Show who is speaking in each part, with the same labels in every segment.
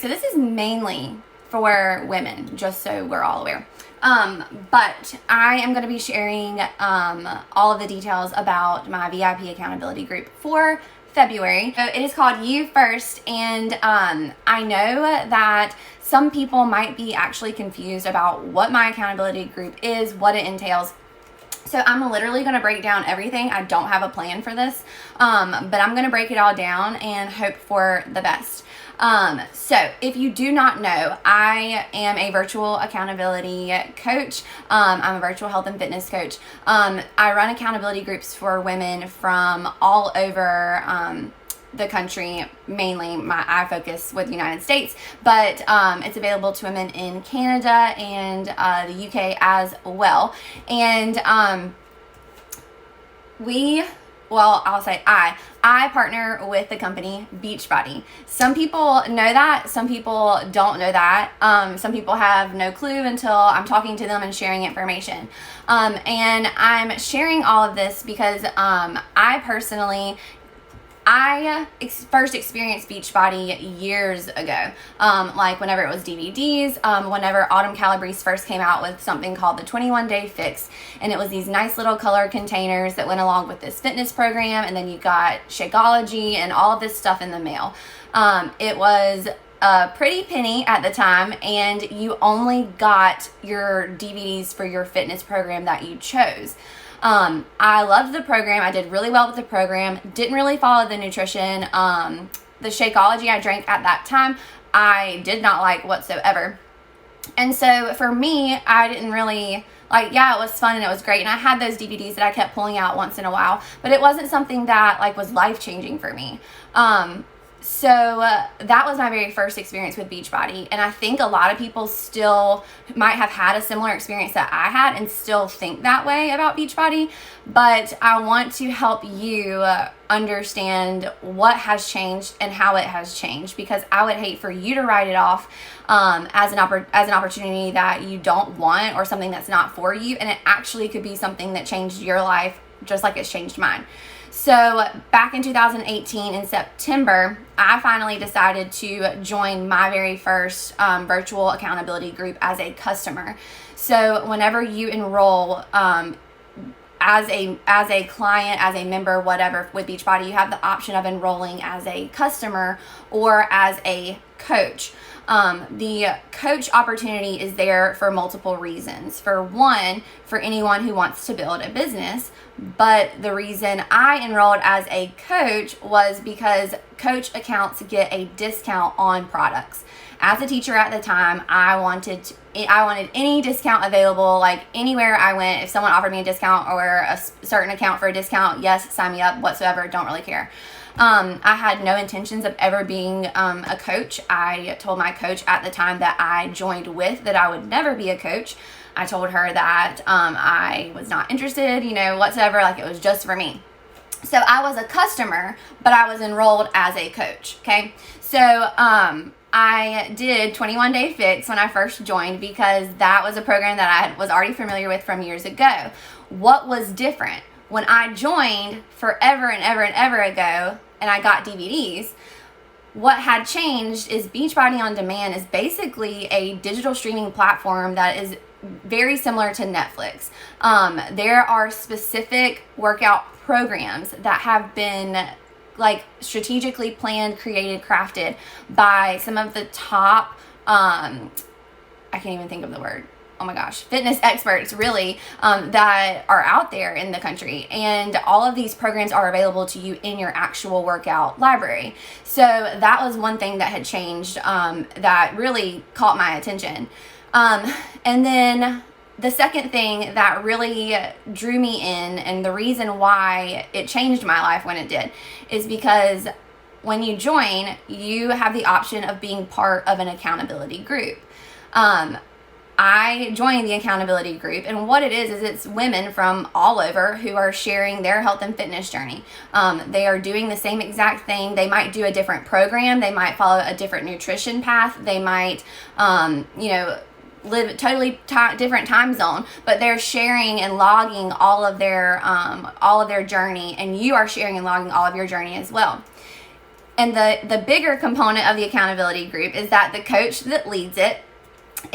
Speaker 1: So this is mainly for women, just so we're all aware. But I am going to be sharing all of the details about my VIP accountability group for February. So it is called You First, and I know that some people might be actually confused about what my accountability group is, what it entails. So I'm literally going to break down everything. I don't have a plan for this, but I'm going to break it all down and hope for the best. So if you do not know, I am a virtual accountability coach. I'm a virtual health and fitness coach. I run accountability groups for women from all over the country. Mainly I focus with the United States, but it's available to women in Canada and the UK as well. And I partner with the company Beachbody. Some people know that, some people don't know that. Some people have no clue until I'm talking to them and sharing information. And I'm sharing all of this because I personally first experienced Beachbody years ago, like whenever it was DVDs, whenever Autumn Calabrese first came out with something called the 21-Day Fix, and it was these nice little color containers that went along with this fitness program, and then you got Shakeology and all of this stuff in the mail. It was a pretty penny at the time, and you only got your DVDs for your fitness program that you chose. I loved the program. I did really well with the program. Didn't really follow the nutrition. The Shakeology I drank at that time, I did not like whatsoever. And so for me, I didn't really it was fun and it was great. And I had those DVDs that I kept pulling out once in a while, but it wasn't something that was life-changing for me. So that was my very first experience with Beachbody, and I think a lot of people still might have had a similar experience that I had and still think that way about Beachbody, but I want to help you understand what has changed and how it has changed, because I would hate for you to write it off as an opportunity that you don't want or something that's not for you, and it actually could be something that changed your life just like it's changed mine. So back in 2018 in September, I finally decided to join my very first virtual accountability group as a customer. So whenever you enroll as a client, as a member, whatever, with Beachbody, you have the option of enrolling as a customer or as a coach. The coach opportunity is there for multiple reasons. For one, for anyone who wants to build a business. But the reason I enrolled as a coach was because coach accounts get a discount on products. As a teacher at the time, I wanted any discount available, like anywhere I went. If someone offered me a discount or a certain account for a discount, yes, sign me up whatsoever, don't really care. I had no intentions of ever being a coach. I told my coach at the time that I joined with that I would never be a coach. I told her that I was not interested, whatsoever, it was just for me. So I was a customer, but I was enrolled as a coach, okay? So I did 21-Day Fix when I first joined because that was a program that I was already familiar with from years ago. What was different? When I joined forever and ever and ever ago and I got DVDs, what had changed is Beachbody On Demand is basically a digital streaming platform that is very similar to Netflix. There are specific workout programs that have been strategically planned, created, crafted by some of the top, I can't even think of the word. Oh my gosh, fitness experts really that are out there in the country. And all of these programs are available to you in your actual workout library. So that was one thing that had changed that really caught my attention. And then the second thing that really drew me in, and the reason why it changed my life when it did, is because when you join, you have the option of being part of an accountability group. I joined the accountability group, and what it is it's women from all over who are sharing their health and fitness journey. They are doing the same exact thing. They might do a different program. They might follow a different nutrition path. They might, live a totally different time zone, but they're sharing and logging all of their journey, and you are sharing and logging all of your journey as well. And the bigger component of the accountability group is that the coach that leads it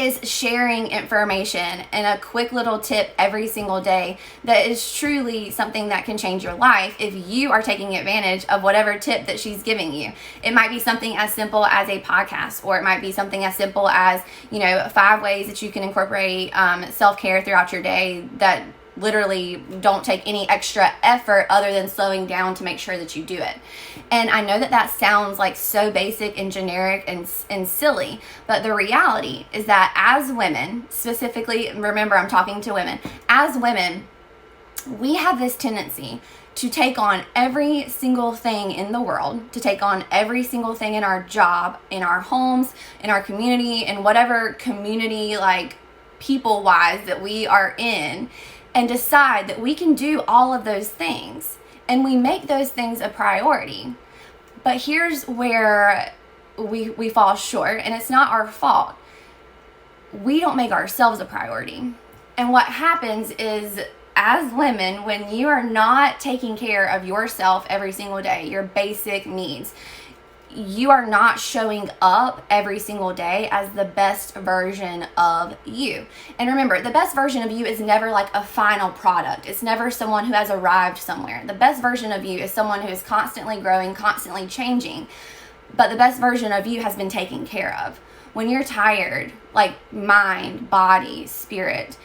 Speaker 1: is sharing information and a quick little tip every single day that is truly something that can change your life if you are taking advantage of whatever tip that she's giving you. It might be something as simple as a podcast, or it might be something as simple as, 5 ways that you can incorporate self-care throughout your day that literally don't take any extra effort other than slowing down to make sure that you do it. And I know that sounds like so basic and generic and silly, but the reality is that as women, specifically, remember I'm talking to women, as women, we have this tendency to take on every single thing in the world, to take on every single thing in our job, in our homes, in our community, in whatever community, like people-wise, that we are in, and decide that we can do all of those things. And we make those things a priority. But here's where we fall short, and it's not our fault. We don't make ourselves a priority. And what happens is, as women, when you are not taking care of yourself every single day, your basic needs, you are not showing up every single day as the best version of you. And remember, the best version of you is never like a final product. It's never someone who has arrived somewhere. The best version of you is someone who is constantly growing, constantly changing. But the best version of you has been taken care of. When you're tired, like mind, body, spirit,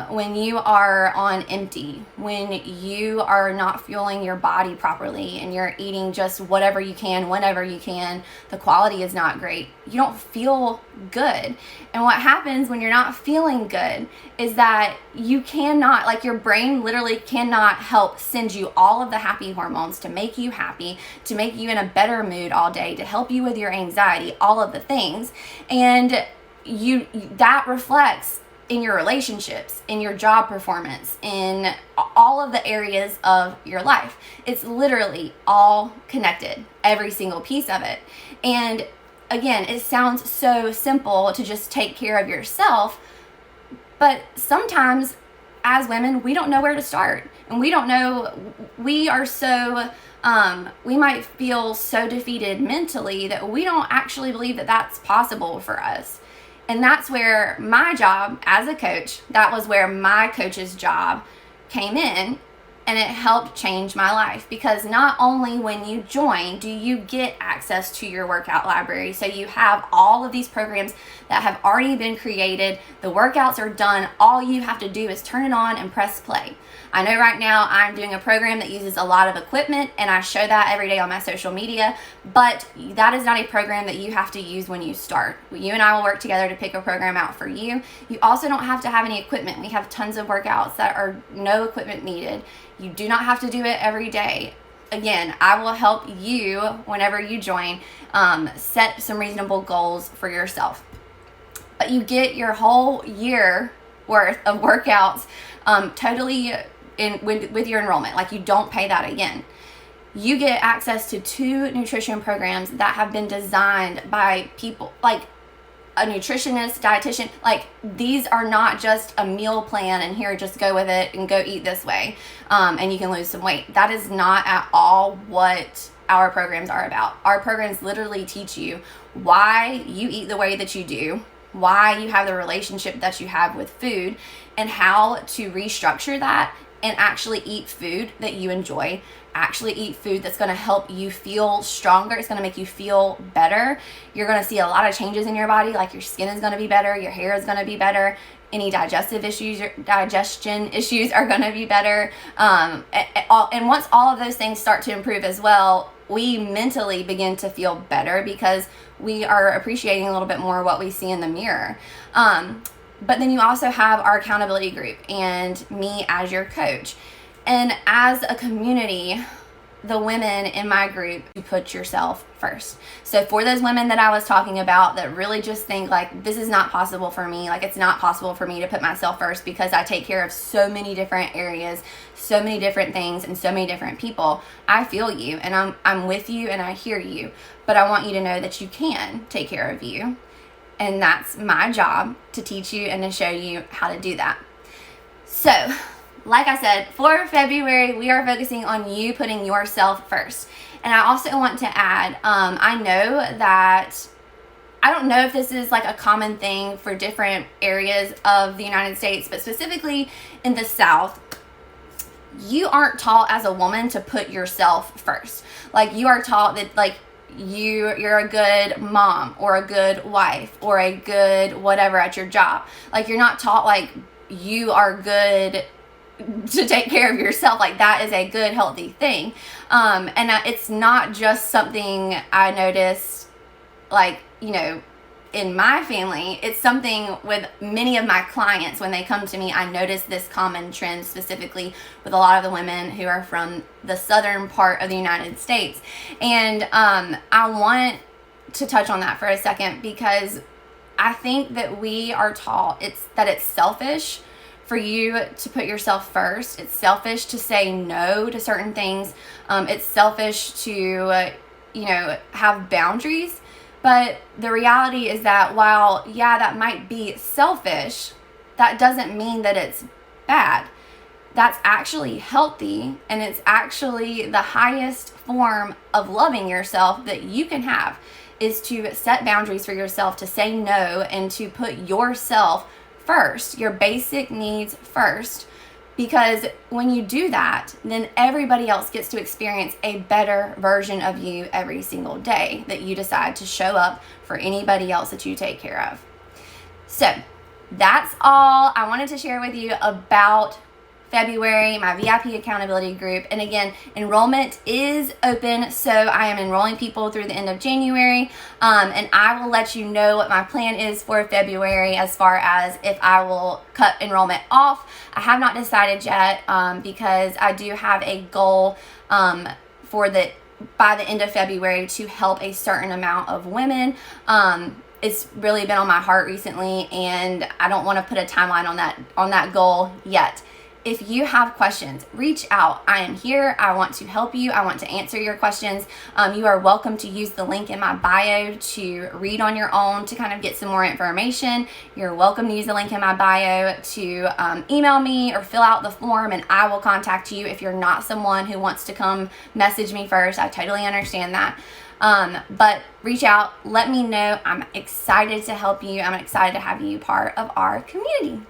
Speaker 1: when you are on empty, when you are not fueling your body properly and you're eating just whatever you can, whenever you can, the quality is not great. You don't feel good. And what happens when you're not feeling good is that you cannot, like your brain literally cannot help send you all of the happy hormones to make you happy, to make you in a better mood all day, to help you with your anxiety, all of the things. And that reflects in your relationships, in your job performance, in all of the areas of your life. It's literally all connected, every single piece of it. And again, it sounds so simple to just take care of yourself, but sometimes as women, we don't know where to start. And we don't know, we are so, we might feel so defeated mentally that we don't actually believe that that's possible for us. And that's where my job as a coach, that was where my coach's job came in, and it helped change my life. Because not only when you join do you get access to your workout library, so you have all of these programs that have already been created, the workouts are done, all you have to do is turn it on and press play. I know right now I'm doing a program that uses a lot of equipment, and I show that every day on my social media, but that is not a program that you have to use when you start. You and I will work together to pick a program out for you. You also don't have to have any equipment. We have tons of workouts that are no equipment needed. You do not have to do it every day. Again, I will help you whenever you join set some reasonable goals for yourself. But you get your whole year worth of workouts totally with your enrollment. Like, you don't pay that again. You get access to 2 nutrition programs that have been designed by people like a nutritionist, dietitian. Like, these are not just a meal plan and here, just go with it and go eat this way and you can lose some weight. That is not at all what our programs are about. Our programs literally teach you why you eat the way that you do, why you have the relationship that you have with food, and how to restructure that and actually eat food that you enjoy, actually eat food that's gonna help you feel stronger. It's gonna make you feel better. You're gonna see a lot of changes in your body, like your skin is gonna be better, your hair is gonna be better, any digestive issues, or digestion issues are gonna be better. And once all of those things start to improve as well, we mentally begin to feel better because we are appreciating a little bit more what we see in the mirror. But then you also have our accountability group and me as your coach. And as a community, the women in my group, you put yourself first. So for those women that I was talking about that really just think like, this is not possible for me, like it's not possible for me to put myself first because I take care of so many different areas, so many different things, and so many different people, I feel you and I'm with you and I hear you. But I want you to know that you can take care of you. And that's my job, to teach you and to show you how to do that. So like I said, for February, we are focusing on you putting yourself first. And I also want to add, I know that, I don't know if this is like a common thing for different areas of the United States, but specifically in the South, you aren't taught as a woman to put yourself first. Like, you are taught that, like, you're a good mom or a good wife or a good whatever at your job. Like, you're not taught, like, you are good to take care of yourself. Like, that is a good, healthy thing. And it's not just something I noticed, like, you know, in my family. It's something with many of my clients. When they come to me, I notice this common trend, specifically with a lot of the women who are from the southern part of the United States. And I want to touch on that for a second, because I think that we are taught that it's selfish for you to put yourself first. It's selfish to say no to certain things. It's selfish to, have boundaries. But the reality is that while, yeah, that might be selfish, that doesn't mean that it's bad. That's actually healthy, and it's actually the highest form of loving yourself that you can have, is to set boundaries for yourself, to say no, and to put yourself first, your basic needs first. Because when you do that, then everybody else gets to experience a better version of you every single day that you decide to show up for anybody else that you take care of. So that's all I wanted to share with you about February, my VIP accountability group. And again, enrollment is open, so I am enrolling people through the end of January, and I will let you know what my plan is for February as far as if I will cut enrollment off. I have not decided yet, because I do have a goal by the end of February to help a certain amount of women. It's really been on my heart recently, and I don't want to put a timeline on that goal yet. If you have questions, reach out. I am here. I want to help you. I want to answer your questions. You are welcome to use the link in my bio to read on your own, to kind of get some more information. You're welcome to use the link in my bio to email me or fill out the form, and I will contact you if you're not someone who wants to come message me first. I totally understand that. But reach out. Let me know. I'm excited to help you. I'm excited to have you part of our community.